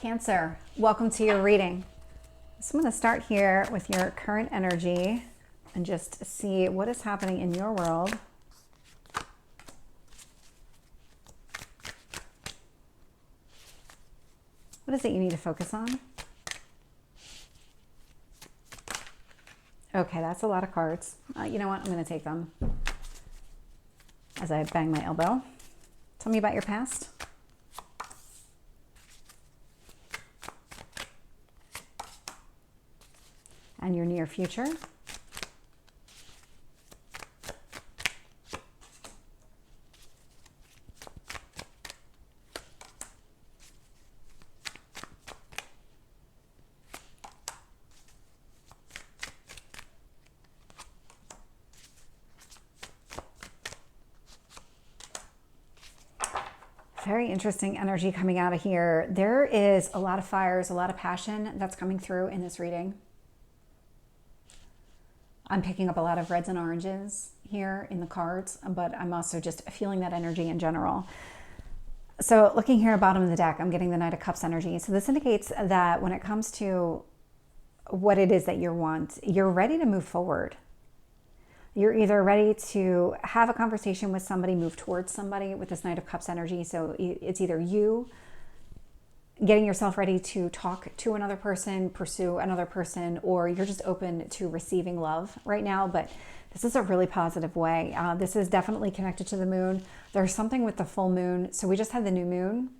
Cancer, welcome to your reading. So I'm going to start here with your current energy and just see what is happening in your world. What is it you need to focus on? Okay, that's a lot of cards. You know what? I'm going to take them as I bang my elbow. Tell me about your past. And your near future. Very interesting energy coming out of here. There is a lot of fires, a lot of passion that's coming through in this reading. I'm picking up a lot of reds and oranges here in the cards, but I'm also just feeling that energy in general. So looking here at the bottom of the deck, I'm getting the Knight of Cups energy. So this indicates that when it comes to what it is that you want, you're ready to move forward. You're either ready to have a conversation with somebody, move towards somebody with this Knight of Cups energy. So it's either you getting yourself ready to talk to another person, pursue another person, or you're just open to receiving love right now. But this is a really positive way. This is definitely connected to the moon. There's something with the full moon. So we just had the new moon.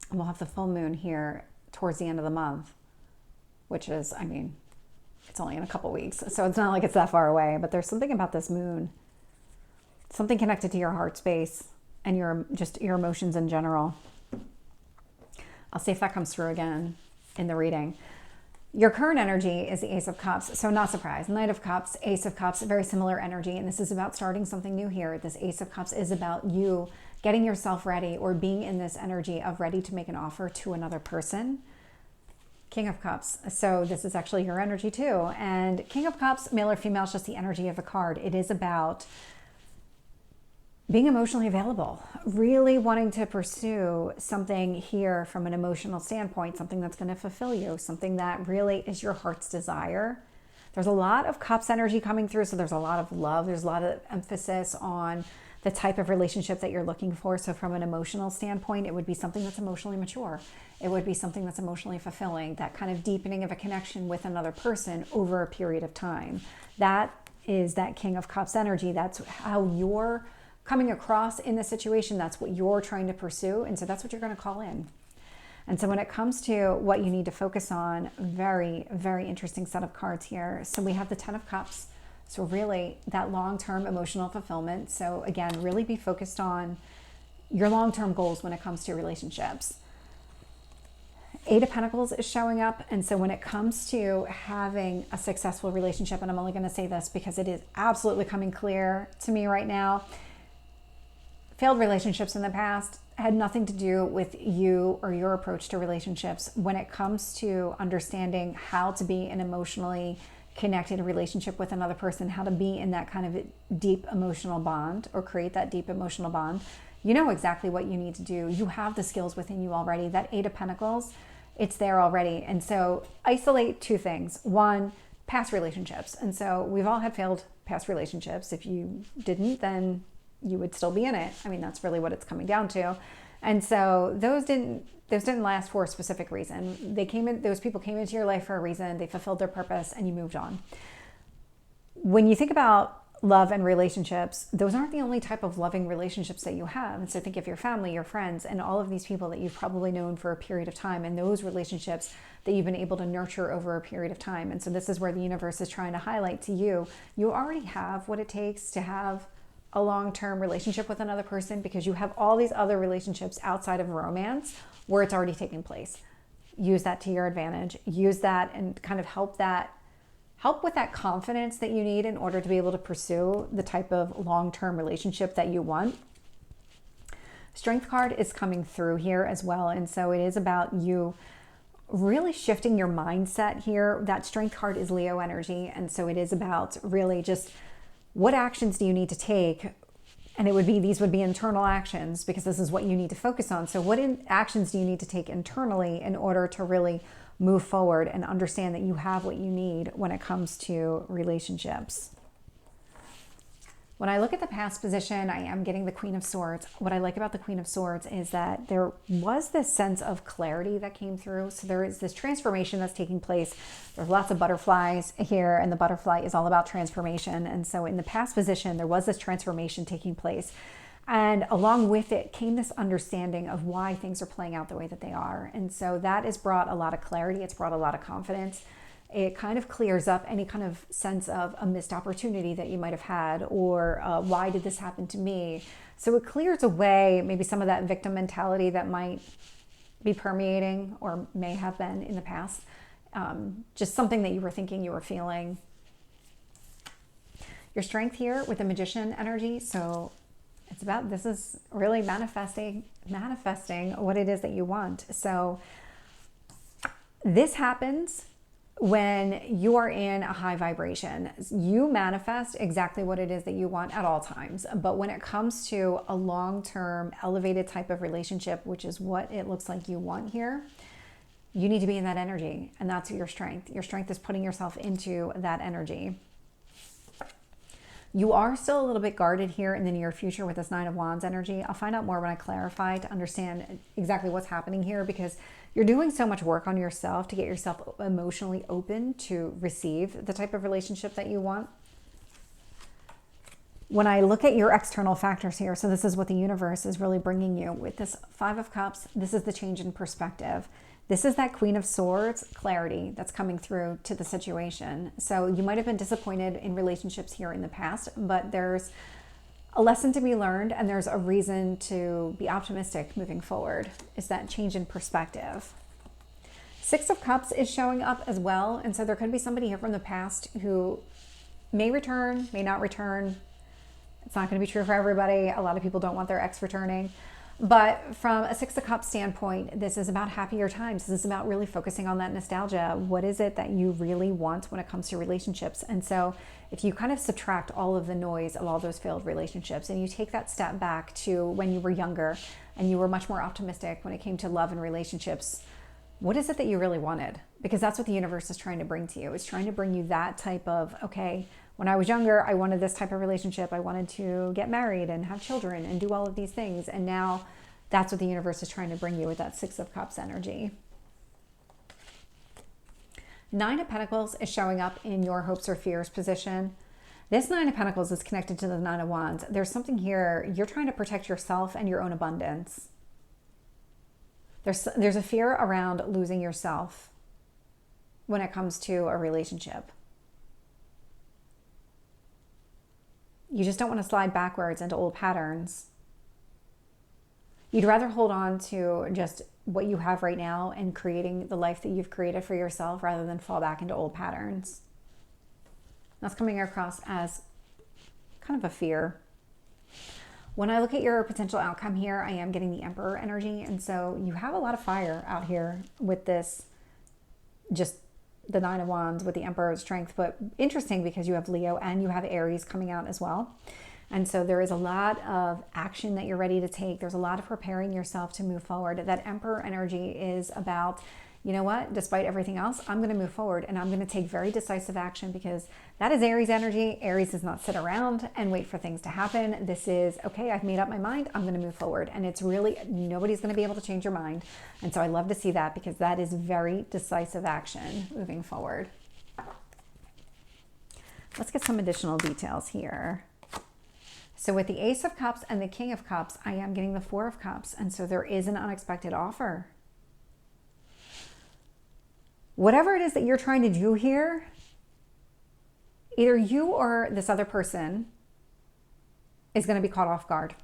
And we'll have the full moon here towards the end of the month, which is, I mean, it's only in a couple weeks. So it's not like it's that far away, but there's something about this moon, something connected to your heart space and your emotions in general. I'll see if that comes through again in the reading. Your current energy is the Ace of Cups, so not surprised. Knight of Cups, Ace of Cups, very similar energy, and this is about starting something new here. This Ace of Cups is about you getting yourself ready or being in this energy of ready to make an offer to another person. King of Cups, so this is actually your energy too. And King of Cups, male or female, is just the energy of the card. It is about being emotionally available, really wanting to pursue something here from an emotional standpoint, something that's going to fulfill you, something that really is your heart's desire. There's a lot of Cups energy coming through, so there's a lot of love. There's a lot of emphasis on the type of relationship that you're looking for. So from an emotional standpoint, it would be something that's emotionally mature. It would be something that's emotionally fulfilling, that kind of deepening of a connection with another person over a period of time. That is that King of Cups energy. That's how you're coming across in the situation. That's what you're trying to pursue. And so that's what you're going to call in. And so when it comes to what you need to focus on, very, very interesting set of cards here. So we have the Ten of Cups. So really that long-term emotional fulfillment. So again, really be focused on your long-term goals when it comes to relationships. Eight of Pentacles is showing up. And so when it comes to having a successful relationship, and I'm only going to say this because it is absolutely coming clear to me right now, failed relationships in the past had nothing to do with you or your approach to relationships. When it comes to understanding how to be an emotionally connected relationship with another person, how to be in that kind of a deep emotional bond or create that deep emotional bond, you know exactly what you need to do. You have the skills within you already. That Eight of Pentacles, it's there already. And so isolate two things. One, past relationships. And so we've all had failed past relationships. If you didn't, then you would still be in it. I mean, that's really what it's coming down to. And so those didn't last for a specific reason. Those people came into your life for a reason. They fulfilled their purpose and you moved on. When you think about love and relationships, those aren't the only type of loving relationships that you have. And so think of your family, your friends, and all of these people that you've probably known for a period of time, and those relationships that you've been able to nurture over a period of time. And so this is where the universe is trying to highlight to you, you already have what it takes to have a long-term relationship with another person, because you have all these other relationships outside of romance where it's already taking place. Use that to your advantage. Use that and kind of help with that confidence that you need in order to be able to pursue the type of long-term relationship that you want. Strength card is coming through here as well. And so it is about you really shifting your mindset here. That Strength card is Leo energy. And so it is about really just what actions do you need to take And these would be internal actions, because this is what you need to focus on. So what actions do you need to take internally in order to really move forward and understand that you have what you need when it comes to relationships? When I look at the past position, I am getting the Queen of Swords. What I like about the Queen of Swords is that there was this sense of clarity that came through. So there is this transformation that's taking place. There's lots of butterflies here, and the butterfly is all about transformation. And so in the past position, there was this transformation taking place. And along with it came this understanding of why things are playing out the way that they are. And so that has brought a lot of clarity. It's brought a lot of confidence. It kind of clears up any kind of sense of a missed opportunity that you might have had, or why did this happen to me? So it clears away maybe some of that victim mentality that might be permeating or may have been in the past. Just something that you were thinking, you were feeling. Your strength here with the Magician energy. So it's about, this is really manifesting what it is that you want. So this happens when you are in a high vibration. You manifest exactly what it is that you want at all times. But when it comes to a long-term elevated type of relationship, which is what it looks like you want here, you need to be in that energy. And that's your strength. Your strength is putting yourself into that energy. You are still a little bit guarded here in the near future with this Nine of Wands energy. I'll find out more when I clarify to understand exactly what's happening here, because you're doing so much work on yourself to get yourself emotionally open to receive the type of relationship that you want. When I look at your external factors here, so this is what the universe is really bringing you with this Five of Cups. This is the change in perspective. This is that Queen of Swords clarity that's coming through to the situation. So you might have been disappointed in relationships here in the past, but there's a lesson to be learned, and there's a reason to be optimistic moving forward. Is that change in perspective. Six of Cups is showing up as well. And so there could be somebody here from the past who may return, may not return. It's not going to be true for everybody. A lot of people don't want their ex returning. But from a Six of Cups standpoint, this is about happier times. This is about really focusing on that nostalgia. What is it that you really want when it comes to relationships? And so if you kind of subtract all of the noise of all those failed relationships, and you take that step back to when you were younger and you were much more optimistic when it came to love and relationships, what is it that you really wanted? Because that's what the universe is trying to bring to you. It's trying to bring you that type of, okay, when I was younger, I wanted this type of relationship. I wanted to get married and have children and do all of these things. And now that's what the universe is trying to bring you with that Six of Cups energy. Nine of Pentacles is showing up in your hopes or fears position. This Nine of Pentacles is connected to the Nine of Wands. There's something here. You're trying to protect yourself and your own abundance. There's a fear around losing yourself when it comes to a relationship. You just don't want to slide backwards into old patterns. You'd rather hold on to just what you have right now and creating the life that you've created for yourself rather than fall back into old patterns. That's coming across as kind of a fear. When I look at your potential outcome here, I am getting the Emperor energy. And so you have a lot of fire out here with this, just the Nine of Wands with the Emperor's strength. But interesting, because you have Leo and you have Aries coming out as well. And so there is a lot of action that you're ready to take. There's a lot of preparing yourself to move forward. That Emperor energy is about, you know what, despite everything else, I'm going to move forward and I'm going to take very decisive action, because that is Aries energy. Aries does not sit around and wait for things to happen. This is, okay, I've made up my mind. I'm going to move forward. And it's really, nobody's going to be able to change your mind. And so I love to see that, because that is very decisive action moving forward. Let's get some additional details here. So with the Ace of Cups and the King of Cups, I am getting the Four of Cups. And so there is an unexpected offer. Whatever it is that you're trying to do here, either you or this other person is going to be caught off guard.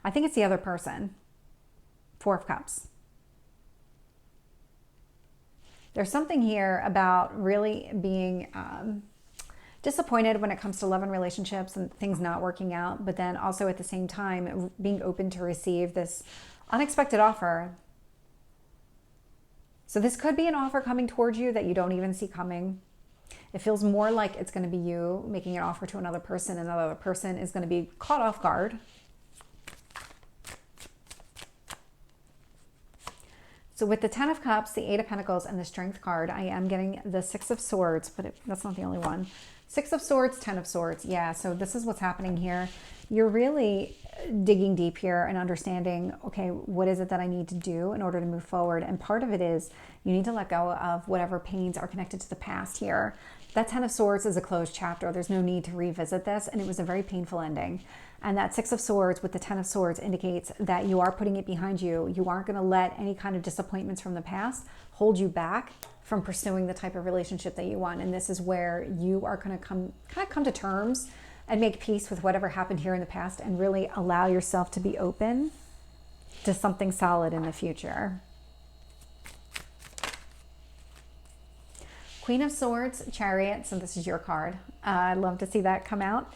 I think it's the other person. Four of Cups. There's something here about really being disappointed when it comes to love and relationships and things not working out, but then also at the same time being open to receive this unexpected offer. So this could be an offer coming towards you that you don't even see coming. It feels more like it's going to be you making an offer to another person, and another person is going to be caught off guard. So with the 10 of Cups, the 8 of Pentacles, and the Strength card, I am getting the 6 of Swords, but that's not the only one. 6 of Swords, 10 of Swords. Yeah, so this is what's happening here. You're really digging deep here and understanding, okay, what is it that I need to do in order to move forward? And part of it is you need to let go of whatever pains are connected to the past here. That 10 of Swords is a closed chapter. There's no need to revisit this, and it was a very painful ending. And that 6 of Swords with the 10 of Swords indicates that you are putting it behind you. You aren't going to let any kind of disappointments from the past hold you back from pursuing the type of relationship that you want. And this is where you are going to come to terms and make peace with whatever happened here in the past and really allow yourself to be open to something solid in the future. Queen of Swords, Chariot. So this is your card. I'd love to see that come out.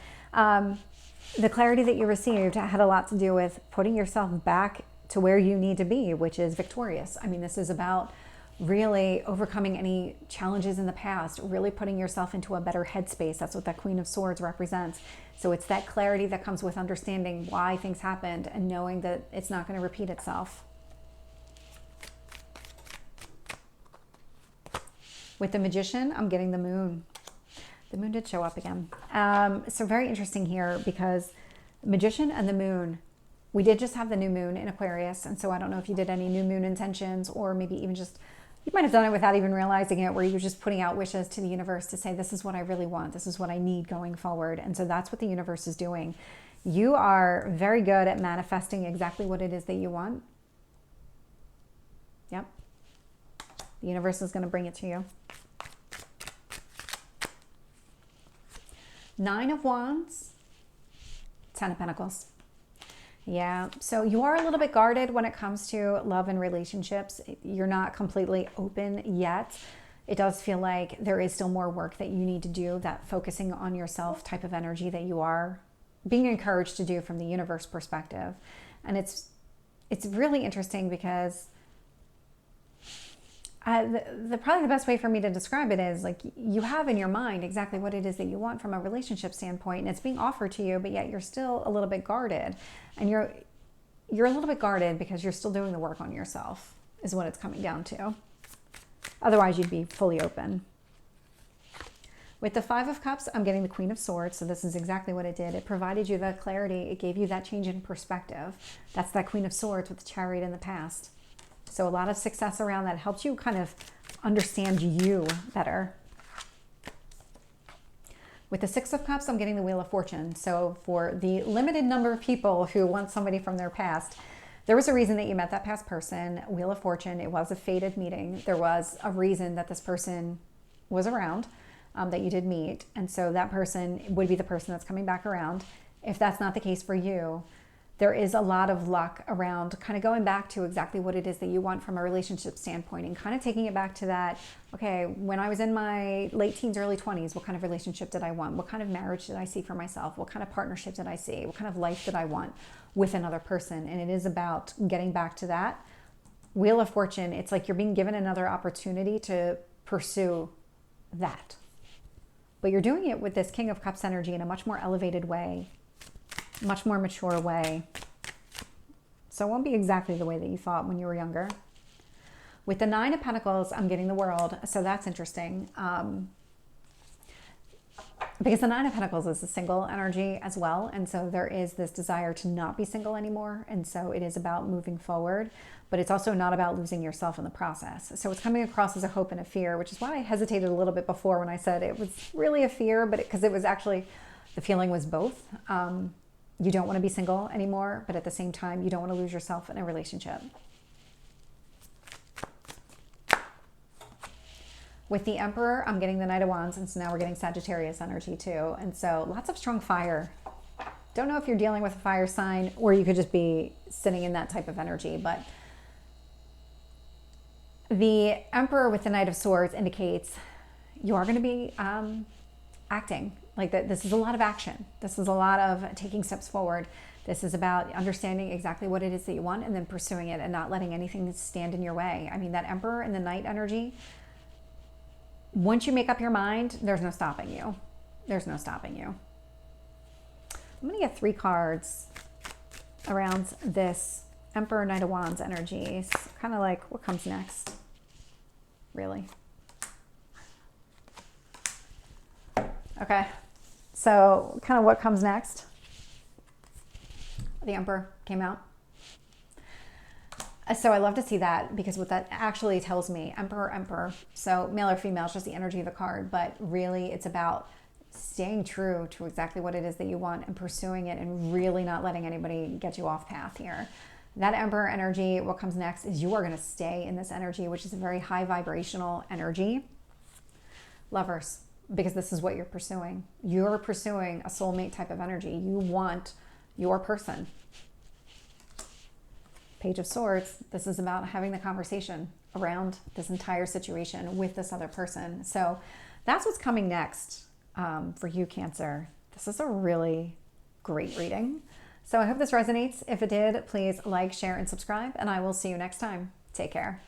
The clarity that you received had a lot to do with putting yourself back to where you need to be, which is victorious. I mean, this is about really overcoming any challenges in the past, really putting yourself into a better headspace. That's what that Queen of Swords represents. So it's that clarity that comes with understanding why things happened and knowing that it's not going to repeat itself. With the Magician, I'm getting the Moon. The Moon did show up again. So very interesting here because Magician and the Moon, we did just have the new moon in Aquarius. And so I don't know if you did any new moon intentions, or maybe even just, you might have done it without even realizing it, where you're just putting out wishes to the universe to say, this is what I really want. This is what I need going forward. And so that's what the universe is doing. You are very good at manifesting exactly what it is that you want. Yep. The universe is going to bring it to you. 9 of Wands, 10 of Pentacles. Yeah, so you are a little bit guarded when it comes to love and relationships. You're not completely open yet. It does feel like there is still more work that you need to do, that focusing on yourself type of energy that you are being encouraged to do from the universe perspective. And it's really interesting because probably the best way for me to describe it is like you have in your mind exactly what it is that you want from a relationship standpoint, and it's being offered to you, but yet you're still a little bit guarded. And you're a little bit guarded because you're still doing the work on yourself is what it's coming down to. Otherwise, you'd be fully open. With the 5 of Cups, I'm getting the Queen of Swords. So this is exactly what it did. It provided you that clarity. It gave you that change in perspective. That's that Queen of Swords with the Chariot in the past. So a lot of success around that helps you kind of understand you better. With the 6 of Cups, I'm getting the Wheel of Fortune. So for the limited number of people who want somebody from their past, there was a reason that you met that past person. Wheel of Fortune, it was a fated meeting. There was a reason that this person was around, that you did meet. And so that person would be the person that's coming back around. If that's not the case for you, there is a lot of luck around kind of going back to exactly what it is that you want from a relationship standpoint and kind of taking it back to that, okay, when I was in my late teens, early 20s, what kind of relationship did I want? What kind of marriage did I see for myself? What kind of partnership did I see? What kind of life did I want with another person? And it is about getting back to that. Wheel of Fortune, it's like you're being given another opportunity to pursue that. But you're doing it with this King of Cups energy in a much more elevated way, much more mature way. So it won't be exactly the way that you thought when you were younger. With the 9 of Pentacles, I'm getting the World. So that's interesting. Because the 9 of Pentacles is a single energy as well. And so there is this desire to not be single anymore. And so it is about moving forward. But it's also not about losing yourself in the process. So it's coming across as a hope and a fear, which is why I hesitated a little bit before when I said it was really a fear, but because it was actually, the feeling was both. You don't want to be single anymore, but at the same time, you don't want to lose yourself in a relationship. With the Emperor, I'm getting the Knight of Wands, and so now we're getting Sagittarius energy too. And so lots of strong fire. Don't know if you're dealing with a fire sign or you could just be sitting in that type of energy, but the Emperor with the Knight of Swords indicates you are going to be acting. Like that, this is a lot of action. This is a lot of taking steps forward. This is about understanding exactly what it is that you want and then pursuing it and not letting anything stand in your way. I mean, that Emperor and the Knight energy, once you make up your mind, there's no stopping you. There's no stopping you. I'm going to get 3 cards around this Emperor, Knight of Wands energies. Kind of like what comes next, really. Okay, so kind of what comes next. The Emperor came out. So I love to see that, because what that actually tells me, Emperor, Emperor, so male or female, it's just the energy of the card, but really it's about staying true to exactly what it is that you want and pursuing it and really not letting anybody get you off path here. That Emperor energy, what comes next is you are going to stay in this energy, which is a very high vibrational energy. Lovers, because this is what you're pursuing. You're pursuing a soulmate type of energy. You want your person. Page of Swords, this is about having the conversation around this entire situation with this other person. So that's what's coming next for you, Cancer. This is a really great reading. So I hope this resonates. If it did, please like, share, and subscribe, and I will see you next time. Take care.